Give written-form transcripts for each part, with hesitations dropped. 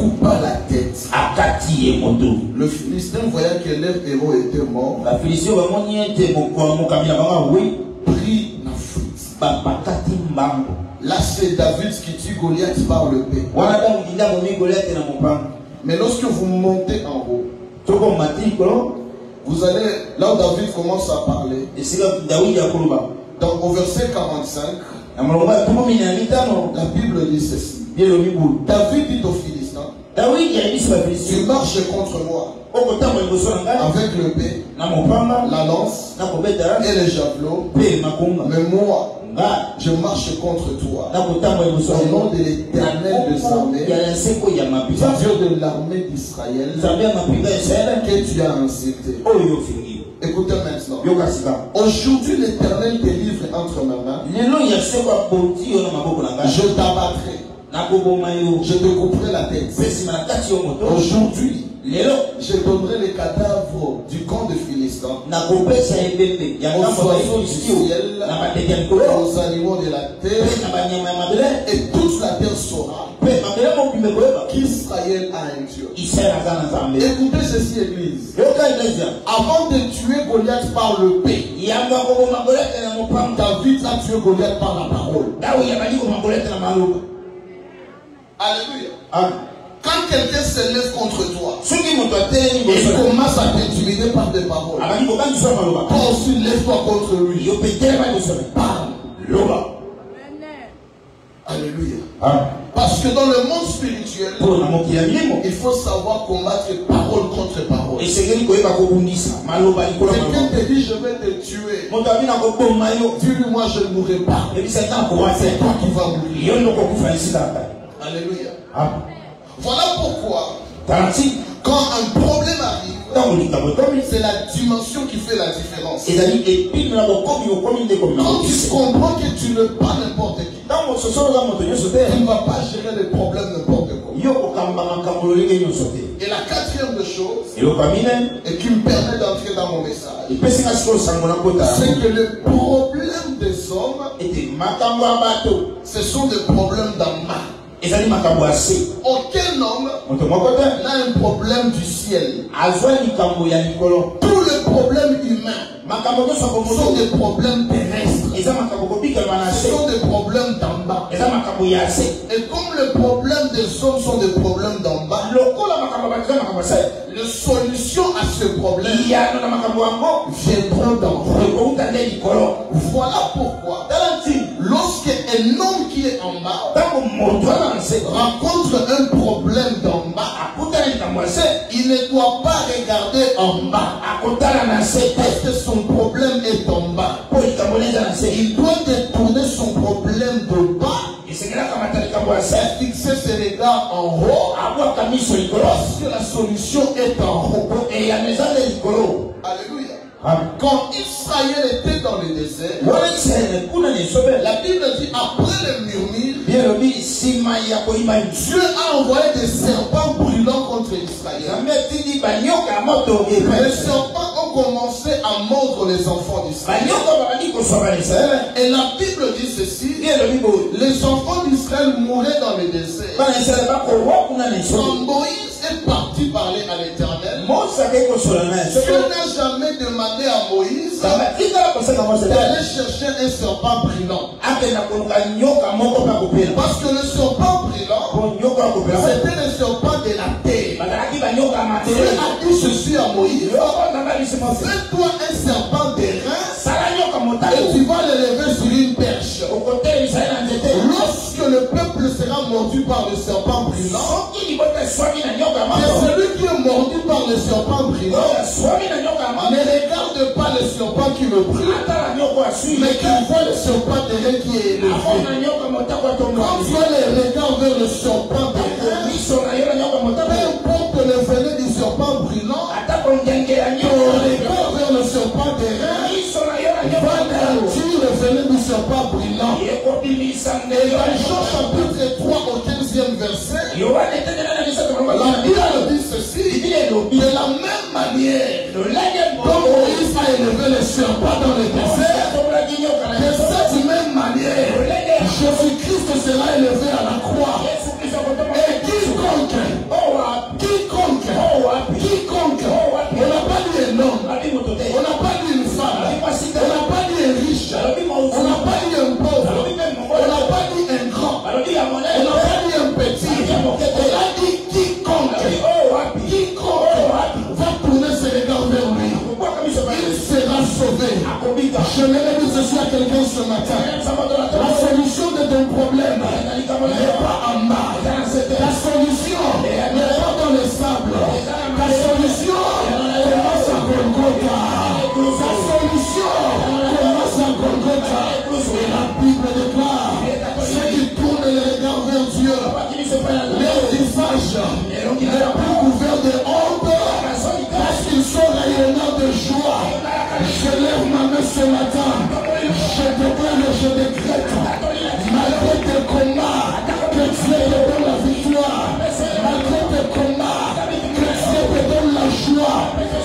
coupa la tête. Le Philistin, voyant que leur héros était mort, prit la fuite. Là, c'est David qui tue Goliath par le paix. Mais lorsque vous montez en haut, vous allez, là où David commence à parler, donc au verset 45, la Bible dit ceci. David dit aux Philistins, tu marches contre moi avec le paix, la lance et les javelots, mais moi, je marche contre toi au nom de l'Éternel des armées, Dieu de l'armée d'Israël, que tu as insulté. Écoutez maintenant. Aujourd'hui, l'Éternel te livre entre ma main. Je t'abattrai. Je te couperai la tête. Aujourd'hui, je donnerai les cadavres du camp de Philistins aux oiseaux du ciel, aux animaux de la terre, et toute la terre saura qu'Israël a un Dieu. Écoutez ceci, Église. Avant de tuer Goliath par le paix, David a tué Goliath par la parole. Alléluia. Quand quelqu'un se lève contre toi, il commence à t'intimider par des paroles. Toi aussi, lève-toi contre lui. Parle. Alléluia. Parce que dans le monde spirituel, il faut savoir combattre parole contre parole. Quelqu'un te dit je vais te tuer. Dis-lui moi je ne mourrai pas. C'est toi qui vas mourir. Alléluia. Voilà pourquoi quand un problème arrive, c'est la dimension qui fait la différence. Quand tu comprends que tu ne pas n'importe qui, tu ne vas pas gérer les problèmes n'importe comment. Et la quatrième chose, et qui me permet d'entrer dans mon message, c'est que le problème des hommes, ce sont des problèmes d'en bas. Aucun homme n'a un problème du ciel. Tous les problèmes humains sont des problèmes terrestres. Ce sont des problèmes d'en bas. Et comme les problèmes des hommes sont des problèmes d'en bas, les solutions à ce problème viendront d'en haut. Voilà pourquoi lorsque un homme qui est en bas rencontre un problème d'en bas, il ne doit pas regarder en bas parce que son problème est en bas. Il doit détourner son problème de bas et fixer ses regards en haut parce que la solution est en haut. Alléluia. Quand Israël était dans le désert, la Bible dit après le murmure, Dieu a envoyé des serpents brûlants contre Israël. Les serpents ont commencé à mordre les enfants d'Israël. Et la Bible dit ceci, les enfants d'Israël mouraient dans le désert. Quand Moïse est parti parler à l'Éternel, Dieu n'a jamais demandé à Moïse d'aller chercher un serpent brûlant. Parce que le serpent brûlant, c'était le serpent de la terre. Dieu a dit ceci à Moïse, fais-toi un serpent de rein et tu vas le lever sur une perche. Lorsque le peuple sera mordu par le serpent brûlant, celui qui est mordu par le serpent brûlant ne regarde pas le serpent qui me brûle, mais qu'il voit le serpent de rein qui est élevé. Quand tu as le regard vers le serpent de rein, peu importe le venin du serpent brûlant, ton regard vers le serpent de rein va garantir le venin du serpent brûlant. Et dans Jean chapitre 3 au 15e verset, la Bible dit ceci, de la même manière dont Moïse a élevé le serpent dans le désert, de cette même manière, Jésus-Christ sera élevé à la croix. Et quiconque quelqu'un ce matin. La solution de ton problème n'est pas en bas. La solution n'est pas dans le sable. La solution commence à Golgotha. La solution commence à Golgotha. Et la Bible déclare, ceux qui tournent les regards vers Dieu, leur visage n'est plus couvert de honte, parce qu'ils sont rayonnants de joie. Je lève ma main ce matin. Je déclare et je décrète, malgré tes combats, que Dieu te donne la victoire. Malgré tes combats, que Dieu te donne la joie.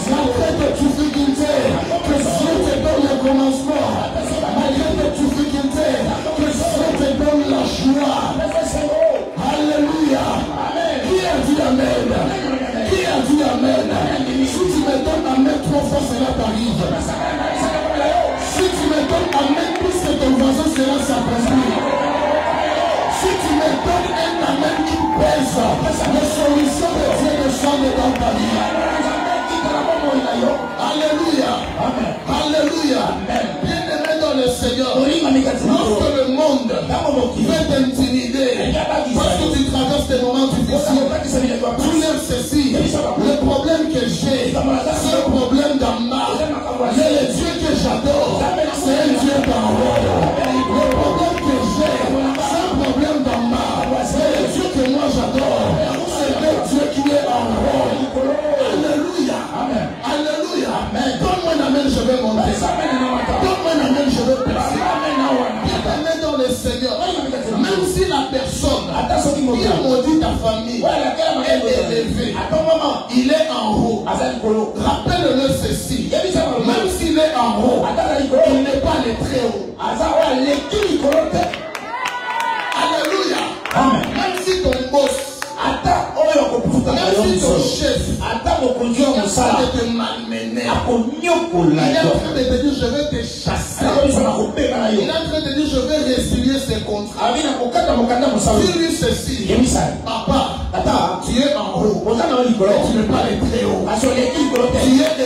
Malgré tes difficultés, que Dieu te donne le commencement. Malgré tes difficultés, que Dieu te donne la joie. Alléluia. Qui a dit Amen? Qui a dit Amen? Si tu me donnes Amen 3 fois, cela t'arrive. Si tu me donnes Amen plus que ton voisin, cela s'accomplit. Si tu me donnes un Amen qui pèse, les solutions de Dieu descendent dans ta vie. Alléluia. Alléluia. Bien-aimé dans le Seigneur, lorsque le monde veut t'intimider, parce que tu traverses des moments difficiles, tu lèves ceci. Le problème que j'ai, c'est le problème d'en bas. Mais le Dieu que j'adore, c'est un Dieu d'en haut. Le problème que j'ai, c'est un problème d'en bas. Mais le Dieu que moi j'adore, c'est le Dieu qui est en haut. Alléluia. Alléluia. Donne-moi un amen, je vais monter. Donne-moi un amen, je vais passer. Bien-aimé dans le Seigneur, même si la personne qui a maudit ta famille est élevée, il est en haut. Rappelle-le ceci, même s'il est en haut, il n'est pas le très haut. Alléluia. Même si ton boss, même si ton chef, il est en train de te malmener, il est en train de te dire je vais te chasser, il est en train de dire je vais résilier ses contrats. Dis-lui ceci, papa, tu es en haut, mais tu n'es pas le très haut. Tu es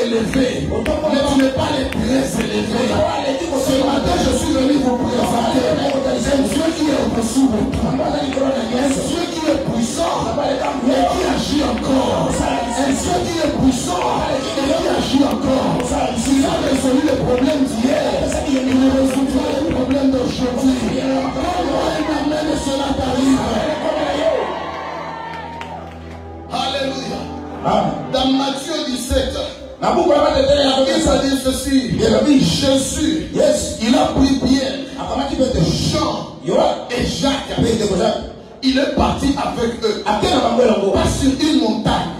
élevé, mais tu n'es pas le très élevé. Ce matin je suis venu vous présenter un Dieu qui est au-dessus de toi, un Dieu qui est puissant mais qui agit encore, un Dieu qui est puissant et qui agit encore. S'il a résolu les problèmes d'hier, il résoudra les problèmes d'aujourd'hui. Comment un amen et cela t'arrive? Alléluia. Dans Matthieu 17, il a dit ceci. Jésus, il a pris Pierre, Jean et Jacques. Il est parti avec eux, pas sur une montagne.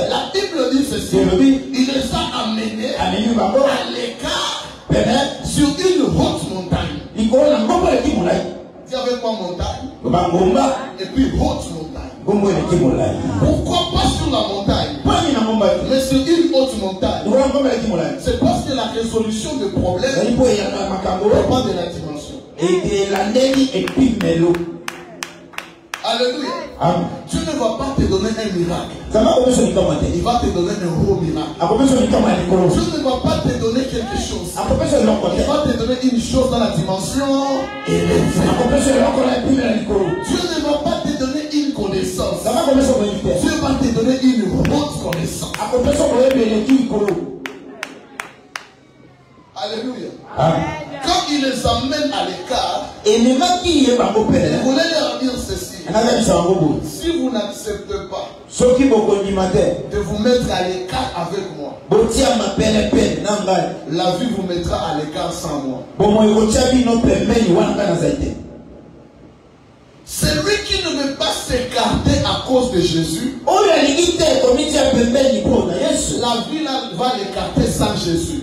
La Bible dit ceci. Il les a amenés à l'écart sur une haute montagne. Il y avait quoi montagne? Et puis haute montagne. Pourquoi pas sur la montagne, mais sur une haute montagne? C'est parce que la résolution de problèmes n'est pas de la dimension. Alléluia. Dieu ne va pas te donner un miracle. Il va te donner un gros miracle. Dieu ne va pas te donner quelque chose. Il va te donner une chose dans la dimension élevée. Dieu ne va pas te donner une connaissance. Dieu va te donner une haute connaissance. Alléluia. Quand il les amène à l'écart, vous voulez leur dire ceci. Si vous n'acceptez pas de vous mettre à l'écart avec moi, la vie vous mettra à l'écart sans moi. Celui qui ne veut pas s'écarter à cause de Jésus, la vie va l'écarter sans Jésus.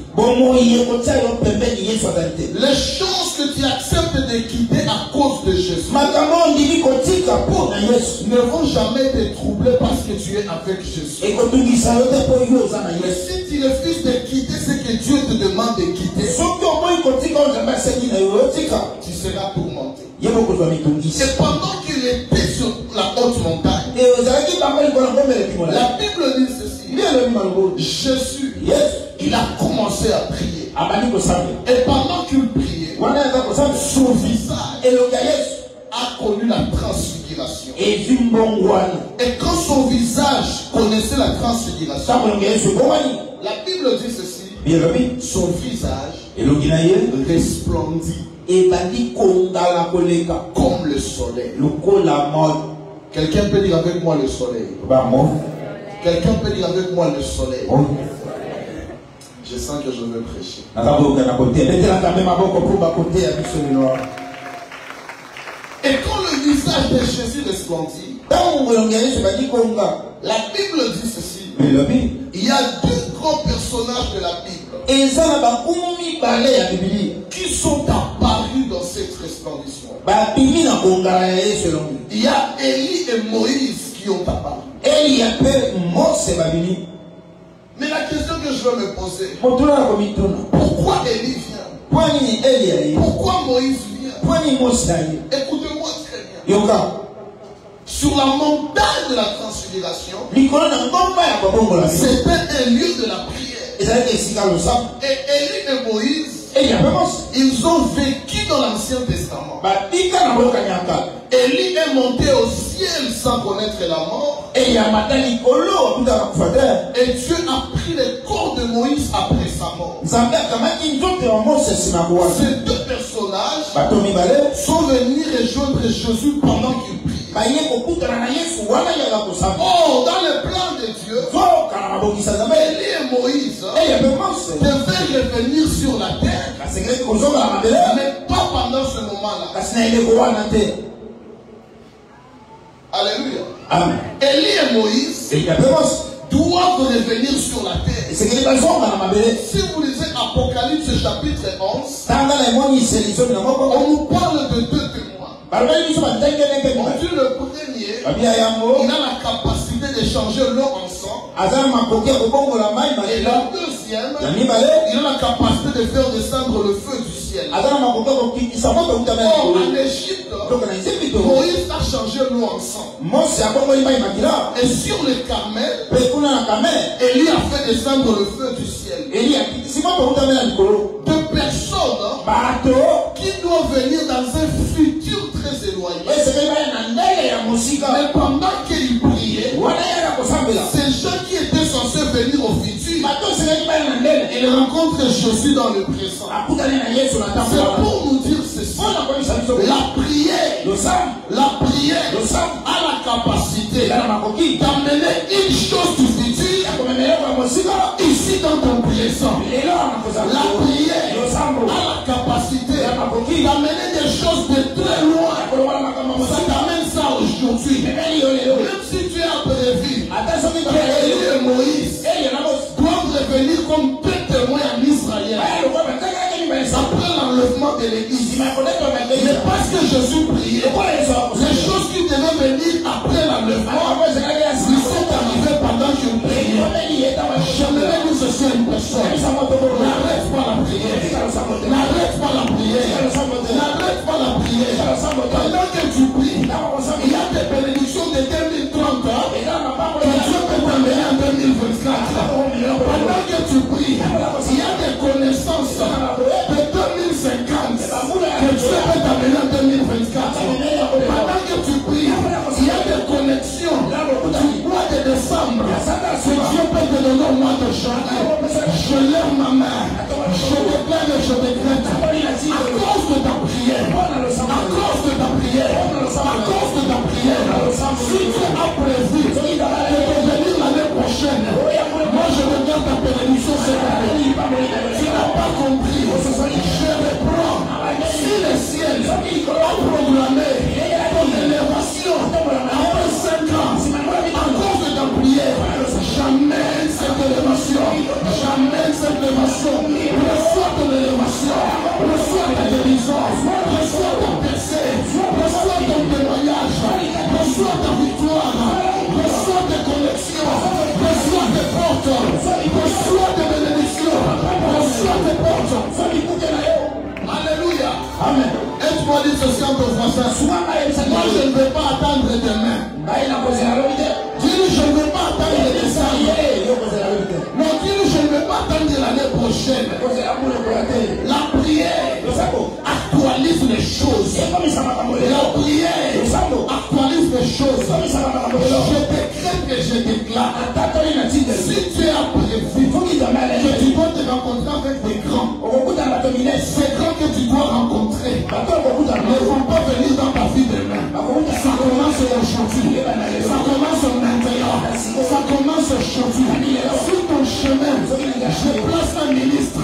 Les choses que tu acceptes de quitter à cause de Jésus ne vont jamais te troubler parce que tu es avec Jésus. Mais si tu refuses de quitter ce que Dieu te demande de quitter, tu seras tourmenté. Et pendant qu'il était sur la haute montagne, la Bible dit ceci. Jésus, il a commencé à prier. Et pendant qu'il priait, son visage a connu la transfiguration. Et quand son visage connaissait la transfiguration, la Bible dit ceci, son visage resplendit comme le soleil. Quelqu'un peut dire avec moi le soleil. Quelqu'un peut dire avec moi le soleil. Je sens que je veux prêcher. Et quand le visage de Jésus resplendit, la Bible dit ceci. Il y a deux grands personnages de la Bible qui sont apparus dans cette resplendissement. Il y a Élie et Moïse qui ont apparu. Mais la question que je veux me poser, pourquoi Élie vient? Pourquoi Moïse vient? Écoutez-moi très bien. Sur la montagne de la transfiguration, c'était un lieu de la prière. Et Élie et Moïse, ils ont vécu dans l'Ancien Testament. Élie est monté au ciel sans connaître la mort. Et Dieu a pris le corps de Moïse après sa mort. Ces deux personnages sont venus rejoindre Jésus pendant qu'il priait. Oh, dans le plan de Dieu, Élie et Moïse devaient revenir sur la terre, mais pas pendant ce moment-là. Alléluia. Amen. Élie et Moïse doivent revenir sur la terre. Si vous lisez Apocalypse chapitre 11, on nous parle de deux témoins. On dit le premier, il a la capacité d'échanger l'eau en sang. Et le deuxième, il a la capacité de faire descendre le feu du ciel. Or, en Égypte, Moïse a changé l'eau en sang. Et sur le Carmel, Élie a fait descendre le feu du ciel. Deux personnes qui doivent venir dans un futur très éloigné. Mais pendant qu'il priait, ces gens qui étaient censés venir au futur, ils rencontrent Jésus dans le présent. C'est pour nous dire ceci. La prière a la capacité d'amener une chose du futur ici dans ton présent. La prière a la capacité d'amener des choses de très loin. Ça t'amène ça aujourd'hui. Même si tu as prévu qu'Élie et Moïse doivent revenir comme deux témoins en Israël après l'enlèvement de l'Église. Mais parce que Jésus priait, les choses qui devaient venir après l'enlèvement, ils sont arrivés pendant qu'il priait. J'aimerais nous ceci à une personne. N'arrête pas la prière. N'arrête pas la prière. N'arrête pas la prière. Pendant que tu pries, il y a des bénédictions de 2030 que Dieu peut t'amener en 2024. Pendant que tu pries, il y a des connaissances de 2050 que Dieu peut t'amener en 2024. Pendant que tu pries, il y a des connexions du mois de décembre que Dieu peut te donner au mois de janvier. Je lève ma main, je déclare et je décrète à cause de ta prière, à cause de ta prière, à cause de ta prière. Si tu as prévu de venir l'année prochaine, moi je regarde ta bénédiction cette année. Tu n'as pas compris, je reprends. Si le ciel a programmé ton élévation après 5 ans, à cause de ta prière, j'amène cette élévation. J'amène cette élévation. Reçois ton élévation. Reçois ta délivrance. Reçois ton percée. Reçois ton témoignage. Reçois ta victoire. Reçois tes connexions. Reçois tes portes. Reçois tes bénédictions. Reçois tes portes. Alléluia. Amen. Aide-moi à dire ceci en ton français. Moi je ne vais pas attendre demain. Dis-lui je ne vais pas attendre demain. Non, dis-lui je ne vais pas attendre l'année prochaine. terre. La prière actualise les choses. La prière actualise les choses. Je décrète que je déclare. Si tu as prévu que tu dois te rencontrer avec des grands, ces grands que tu dois rencontrer ne vont pas venir dans ta vie demain. Ça commence aujourd'hui. Ça commence maintenant. Ça commence aujourd'hui. Sur ton chemin, je place un ministre.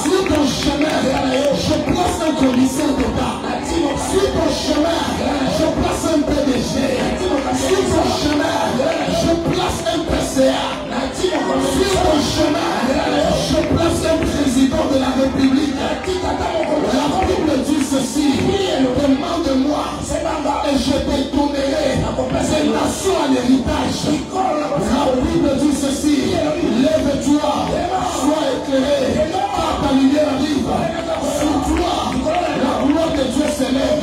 Sur ton chemin, je place un commissaire d'État. Sur ton chemin, je place un PDG. Sur ton chemin, je place un PCA. Sur ton chemin, je place un président de la République. La Bible dit ceci: demande-moi et je te donnerai ces nations à l'héritage. La Bible dit ceci: lève-toi, sois éclairé, car ta lumière arrive. Sur toi, la gloire de Dieu s'élève.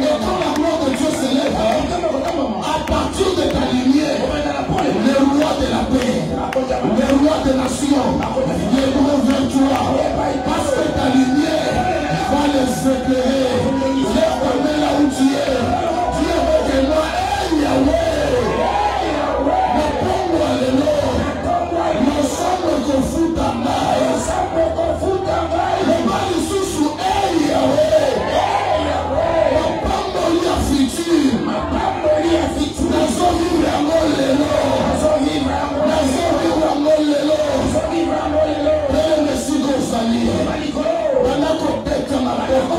Et quand la gloire de Dieu s'élève, à partir de ta lumière, le roi de la paix, le roi des nations, viendront vers toi, parce que ta lumière va les éclairer. Lève ta main là où tu es. Dis avec moi: hey Yahweh, me pongo alléluia, me semble qu'on fout ta main. Le mal sous sous hey Yahweh, me pongo lia futur, nazo vivre yango lelo, nazo vivre yango lelo. Pele mesiko sali, banako teka maboko,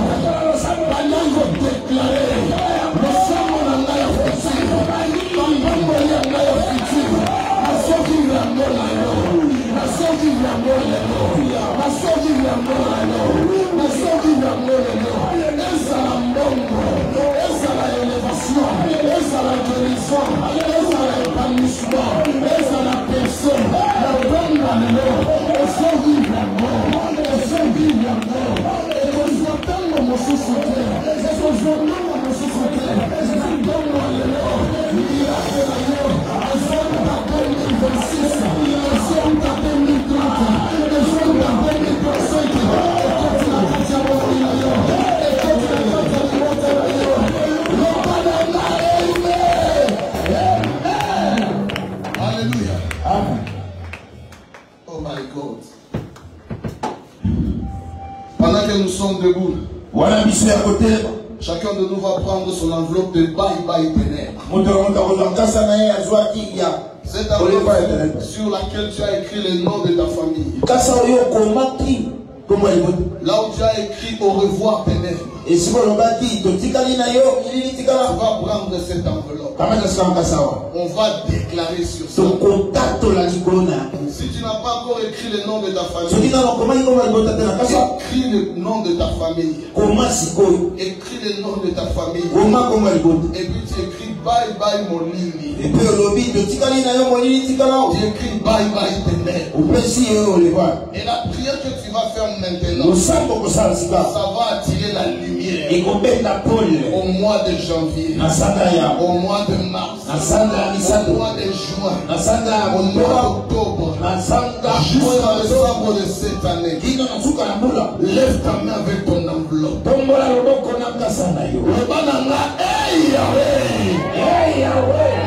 banako déclarer, le sang na ngai ya futur, bambambo ya ngai ya futur, nazo vivre yango lelo, nazo vivre yango lelo, nazo vivre yango lelo, nazo vivre yango lelo. Ezala mbongo, ezala élévation, ezala guérison, ezala épanouissement, ezala personne, la bonne lelo, nazo vivre yango, nazo vivre yango. Ekozwatango mosusu te, ekozwanango mosusu te, ezangongo lelo, miracle na yo, ezonga 2026, ezonga 2030, ezonga 2035, ekoti na kati ya mokili na yo, ekoti na kati ya libota na yo, lokola na amen. Alléluia. Amen. Oh my God. Pendant que nous sommes debout, chacun de nous va prendre son enveloppe de bye bye ténèbres. Cette enveloppe sur laquelle tu as écrit le nom de ta famille. Là où tu as écrit au revoir ténèbres. Tu vas prendre cette enveloppe. On va déclarer sur ça. Si tu n'as pas encore écrit le nom de ta famille, écris le nom de ta famille. Écris le nom de ta famille. Et puis tu écris bye bye mon Lili. Tu écris bye bye ténèbres. Et la prière que tu vas faire maintenant, ça va attirer la lumière au mois de janvier, au mois de mars, au mois de juin, au mois d'octobre, jusqu'à décembre de cette année. Lève ta main avec ton enveloppe. Hey Yahweh, hey Yahweh.